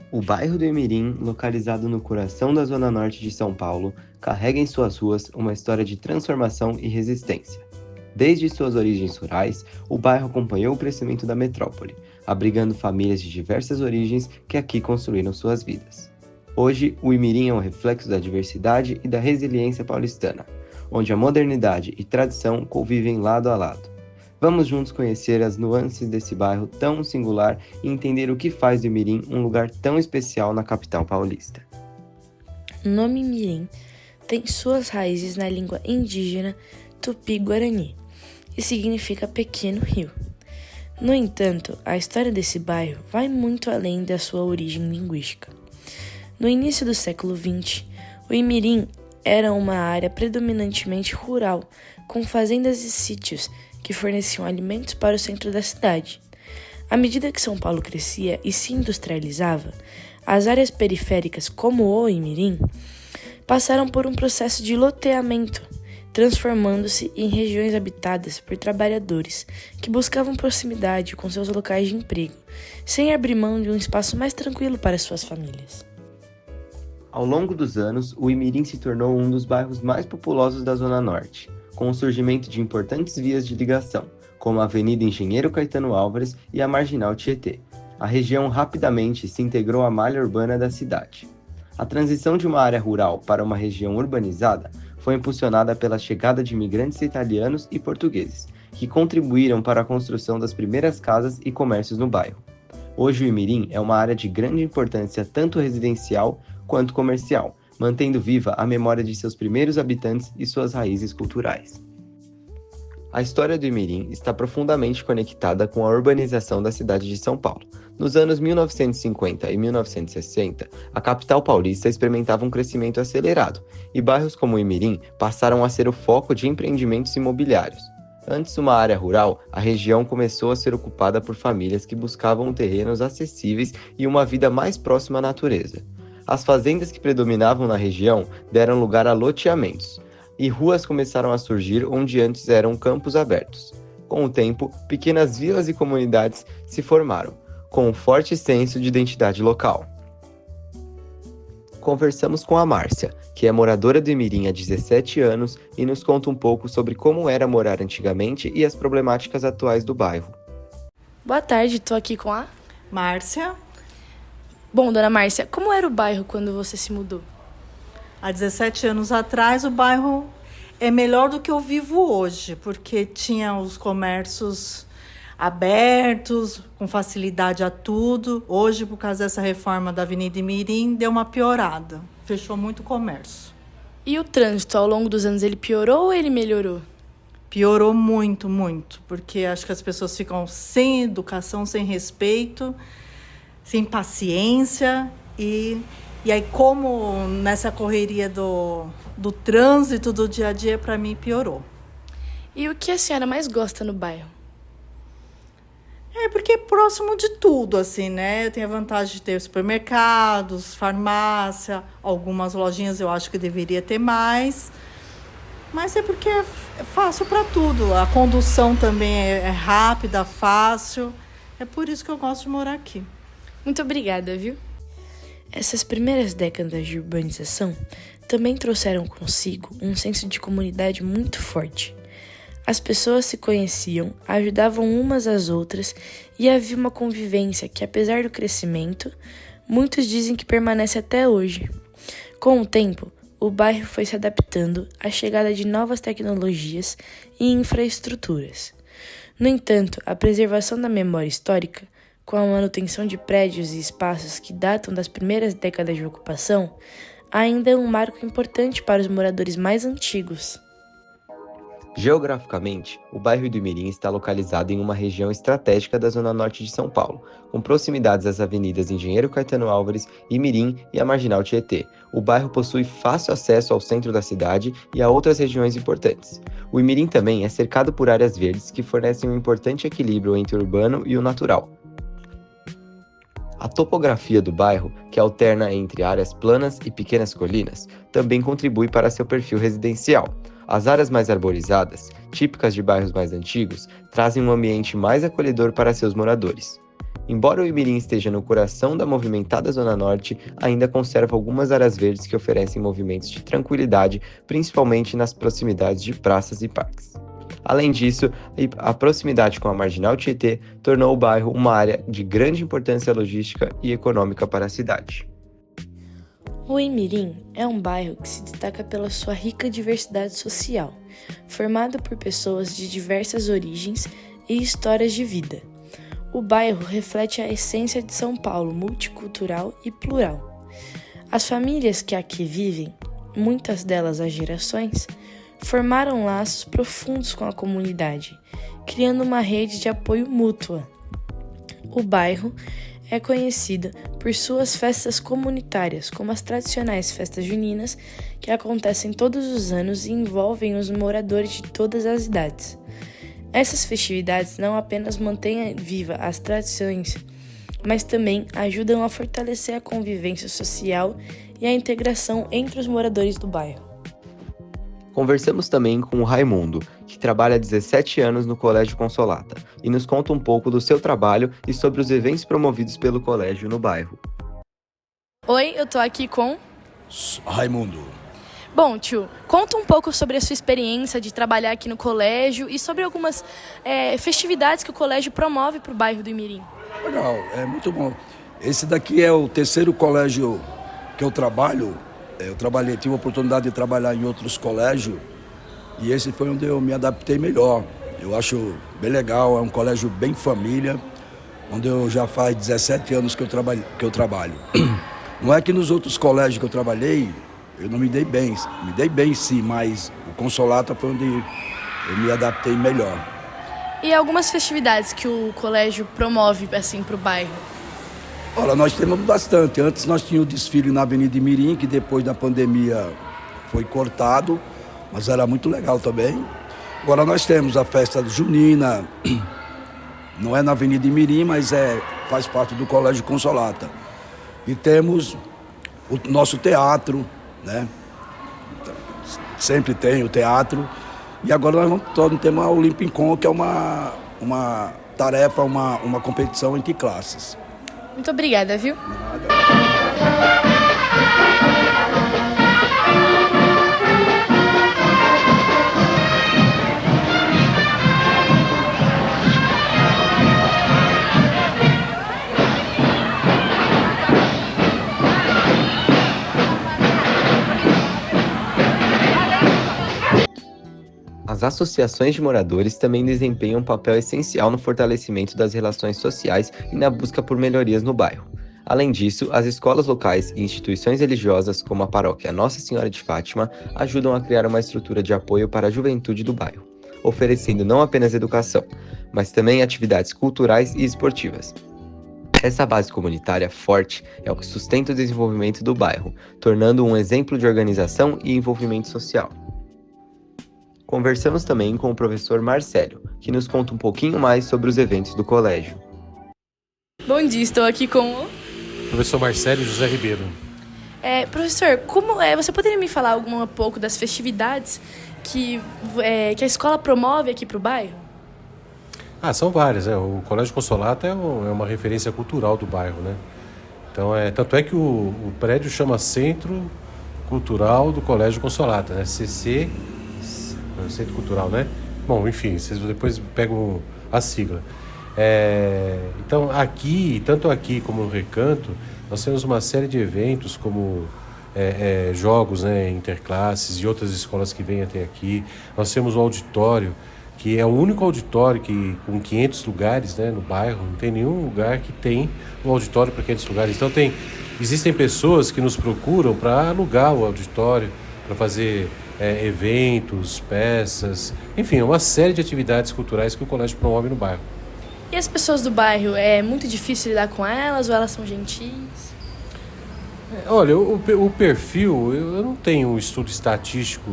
O bairro do Imirim, localizado no coração da zona norte de São Paulo, carrega em suas ruas uma história de transformação e resistência. Desde suas origens rurais, o bairro acompanhou o crescimento da metrópole, abrigando famílias de diversas origens que aqui construíram suas vidas. Hoje, o Imirim é um reflexo da diversidade e da resiliência paulistana, onde a modernidade e tradição convivem lado a lado. Vamos juntos conhecer as nuances desse bairro tão singular e entender o que faz do Imirim um lugar tão especial na capital paulista. O nome Mirim tem suas raízes na língua indígena Tupi-Guarani e significa pequeno rio. No entanto, a história desse bairro vai muito além da sua origem linguística. No início do século XX, o Imirim era uma área predominantemente rural, com fazendas e sítios que forneciam alimentos para o centro da cidade. À medida que São Paulo crescia e se industrializava, as áreas periféricas, como o Imirim, passaram por um processo de loteamento, transformando-se em regiões habitadas por trabalhadores que buscavam proximidade com seus locais de emprego, sem abrir mão de um espaço mais tranquilo para suas famílias. Ao longo dos anos, o Imirim se tornou um dos bairros mais populosos da Zona Norte, com o surgimento de importantes vias de ligação, como a Avenida Engenheiro Caetano Álvares e a Marginal Tietê. A região rapidamente se integrou à malha urbana da cidade. A transição de uma área rural para uma região urbanizada foi impulsionada pela chegada de imigrantes italianos e portugueses, que contribuíram para a construção das primeiras casas e comércios no bairro. Hoje o Imirim é uma área de grande importância tanto residencial quanto comercial, mantendo viva a memória de seus primeiros habitantes e suas raízes culturais. A história do Imirim está profundamente conectada com a urbanização da cidade de São Paulo. Nos anos 1950 e 1960, a capital paulista experimentava um crescimento acelerado, e bairros como o Imirim passaram a ser o foco de empreendimentos imobiliários. Antes uma área rural, a região começou a ser ocupada por famílias que buscavam terrenos acessíveis e uma vida mais próxima à natureza. As fazendas que predominavam na região deram lugar a loteamentos, e ruas começaram a surgir onde antes eram campos abertos. Com o tempo, pequenas vilas e comunidades se formaram, com um forte senso de identidade local. Conversamos com a Márcia, que é moradora do Imirim há 17 anos e nos conta um pouco sobre como era morar antigamente e as problemáticas atuais do bairro. Boa tarde, estou aqui com a Márcia, Bom, dona Márcia, como era o bairro quando você se mudou? há 17 anos atrás o bairro é melhor do que eu vivo hoje, porque tinha os comércios abertos, com facilidade a tudo. Hoje, por causa dessa reforma da Avenida Imirim, deu uma piorada, fechou muito o comércio. E o trânsito, ao longo dos anos, ele piorou ou ele melhorou? Piorou muito, muito, porque acho que as pessoas ficam sem educação, sem respeito, sem paciência e aí como nessa correria do trânsito do dia a dia, para mim piorou. E o que a senhora mais gosta no bairro? É porque é próximo de tudo, assim, né? Tem a vantagem de ter supermercados, farmácia, algumas lojinhas eu acho que deveria ter mais, mas é porque é fácil para tudo. A condução também é rápida, fácil, é por isso que eu gosto de morar aqui. Muito obrigada, viu? Essas primeiras décadas de urbanização também trouxeram consigo um senso de comunidade muito forte. As pessoas se conheciam, ajudavam umas às outras e havia uma convivência que, apesar do crescimento, muitos dizem que permanece até hoje. Com o tempo, o bairro foi se adaptando à chegada de novas tecnologias e infraestruturas. No entanto, a preservação da memória histórica, com a manutenção de prédios e espaços que datam das primeiras décadas de ocupação, ainda é um marco importante para os moradores mais antigos. Geograficamente, o bairro do Imirim está localizado em uma região estratégica da zona norte de São Paulo, com proximidades às avenidas Engenheiro Caetano Álvares, Imirim e a Marginal Tietê. O bairro possui fácil acesso ao centro da cidade e a outras regiões importantes. O Imirim também é cercado por áreas verdes que fornecem um importante equilíbrio entre o urbano e o natural. A topografia do bairro, que alterna entre áreas planas e pequenas colinas, também contribui para seu perfil residencial. As áreas mais arborizadas, típicas de bairros mais antigos, trazem um ambiente mais acolhedor para seus moradores. Embora o Imirim esteja no coração da movimentada Zona Norte, ainda conserva algumas áreas verdes que oferecem movimentos de tranquilidade, principalmente nas proximidades de praças e parques. Além disso, a proximidade com a Marginal Tietê tornou o bairro uma área de grande importância logística e econômica para a cidade. O Imirim é um bairro que se destaca pela sua rica diversidade social, formado por pessoas de diversas origens e histórias de vida. O bairro reflete a essência de São Paulo, multicultural e plural. As famílias que aqui vivem, muitas delas há gerações, formaram laços profundos com a comunidade, criando uma rede de apoio mútua. O bairro é conhecido por suas festas comunitárias, como as tradicionais festas juninas, que acontecem todos os anos e envolvem os moradores de todas as idades. Essas festividades não apenas mantêm viva as tradições, mas também ajudam a fortalecer a convivência social e a integração entre os moradores do bairro. Conversamos também com o Raimundo, que trabalha há 17 anos no Colégio Consolata, e nos conta um pouco do seu trabalho e sobre os eventos promovidos pelo colégio no bairro. Oi, eu tô aqui com... Raimundo. Bom, tio, conta um pouco sobre a sua experiência de trabalhar aqui no colégio e sobre algumas festividades que o colégio promove para o bairro do Imirim. Legal, é muito bom. Esse daqui é o terceiro colégio que eu trabalho. Tive a oportunidade de trabalhar em outros colégios e esse foi onde eu me adaptei melhor. Eu acho bem legal, é um colégio bem família, onde eu já faz 17 anos que eu trabalho. Não é que nos outros colégios que eu trabalhei, eu não me dei bem sim, mas o Consolata foi onde eu me adaptei melhor. E algumas festividades que o colégio promove assim para o bairro? Olha, nós temos bastante. Antes nós tínhamos o desfile na Avenida Imirim, que depois da pandemia foi cortado, mas era muito legal também. Agora nós temos a festa junina, não é na Avenida Imirim, mas faz parte do Colégio Consolata. E temos o nosso teatro, né? Sempre tem o teatro. E agora nós temos a Olimpincon, que é uma tarefa, uma competição entre classes. Muito obrigada, viu? Nada. As associações de moradores também desempenham um papel essencial no fortalecimento das relações sociais e na busca por melhorias no bairro. Além disso, as escolas locais e instituições religiosas, como a paróquia Nossa Senhora de Fátima, ajudam a criar uma estrutura de apoio para a juventude do bairro, oferecendo não apenas educação, mas também atividades culturais e esportivas. Essa base comunitária forte é o que sustenta o desenvolvimento do bairro, tornando um exemplo de organização e envolvimento social. Conversamos também com o professor Marcelo, que nos conta um pouquinho mais sobre os eventos do colégio. Bom dia, estou aqui com o... Professor Marcelo José Ribeiro. Professor, você poderia me falar um pouco das festividades que a escola promove aqui para o bairro? São várias. O Colégio Consolata é uma referência cultural do bairro, né? Então, tanto é que o prédio chama Centro Cultural do Colégio Consolata, né? CC... Centro Cultural, né? Bom, enfim, vocês depois pegam a sigla. Então, tanto aqui como no Recanto, nós temos uma série de eventos como jogos, né, interclasses e outras escolas que vêm até aqui. Nós temos o auditório, que é o único auditório com 500 lugares, né, no bairro. Não tem nenhum lugar que tem um auditório para 500 lugares. Então, existem pessoas que nos procuram para alugar o auditório, para fazer eventos, peças, enfim, uma série de atividades culturais que o colégio promove no bairro. E as pessoas do bairro, é muito difícil lidar com elas ou elas são gentis? Olha, o perfil, eu não tenho um estudo estatístico,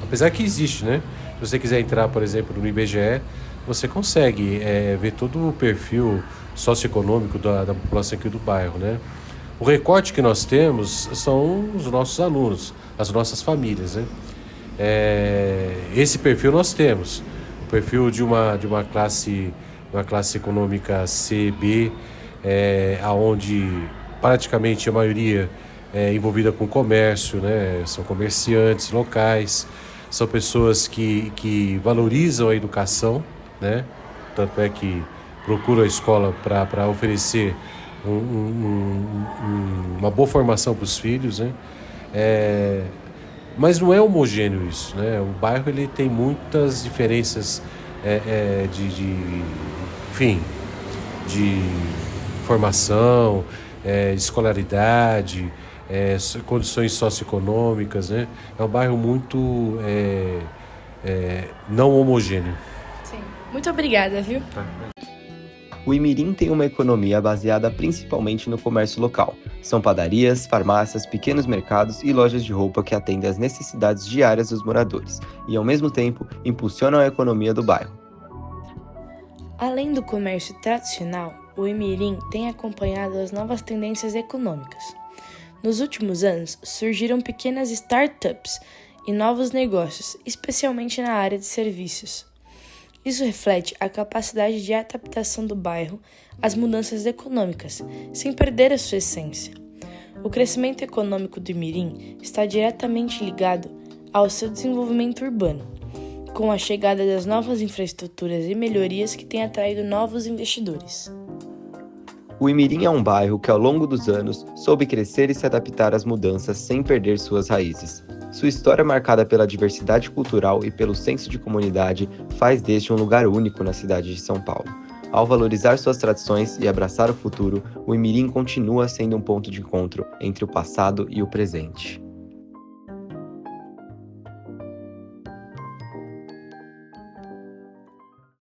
apesar que existe, né? Se você quiser entrar, por exemplo, no IBGE, você consegue ver todo o perfil socioeconômico da população aqui do bairro, né? O recorte que nós temos são os nossos alunos, as nossas famílias, né? Esse perfil nós temos, o perfil de uma classe uma classe econômica C, B, onde praticamente a maioria é envolvida com comércio, né? São comerciantes locais, são pessoas que valorizam a educação, né? Tanto é que procuram a escola para oferecer uma boa formação para os filhos, né? Mas não é homogêneo isso, né? O bairro ele tem muitas diferenças de formação, escolaridade, condições socioeconômicas, né? É um bairro muito não homogêneo. Sim. Muito obrigada, viu? O Imirim tem uma economia baseada principalmente no comércio local. São padarias, farmácias, pequenos mercados e lojas de roupa que atendem às necessidades diárias dos moradores e, ao mesmo tempo, impulsionam a economia do bairro. Além do comércio tradicional, o Imirim tem acompanhado as novas tendências econômicas. Nos últimos anos, surgiram pequenas startups e novos negócios, especialmente na área de serviços. Isso reflete a capacidade de adaptação do bairro às mudanças econômicas, sem perder a sua essência. O crescimento econômico do Imirim está diretamente ligado ao seu desenvolvimento urbano, com a chegada das novas infraestruturas e melhorias que têm atraído novos investidores. O Imirim é um bairro que, ao longo dos anos, soube crescer e se adaptar às mudanças sem perder suas raízes. Sua história, marcada pela diversidade cultural e pelo senso de comunidade, faz deste um lugar único na cidade de São Paulo. Ao valorizar suas tradições e abraçar o futuro, o Imirim continua sendo um ponto de encontro entre o passado e o presente.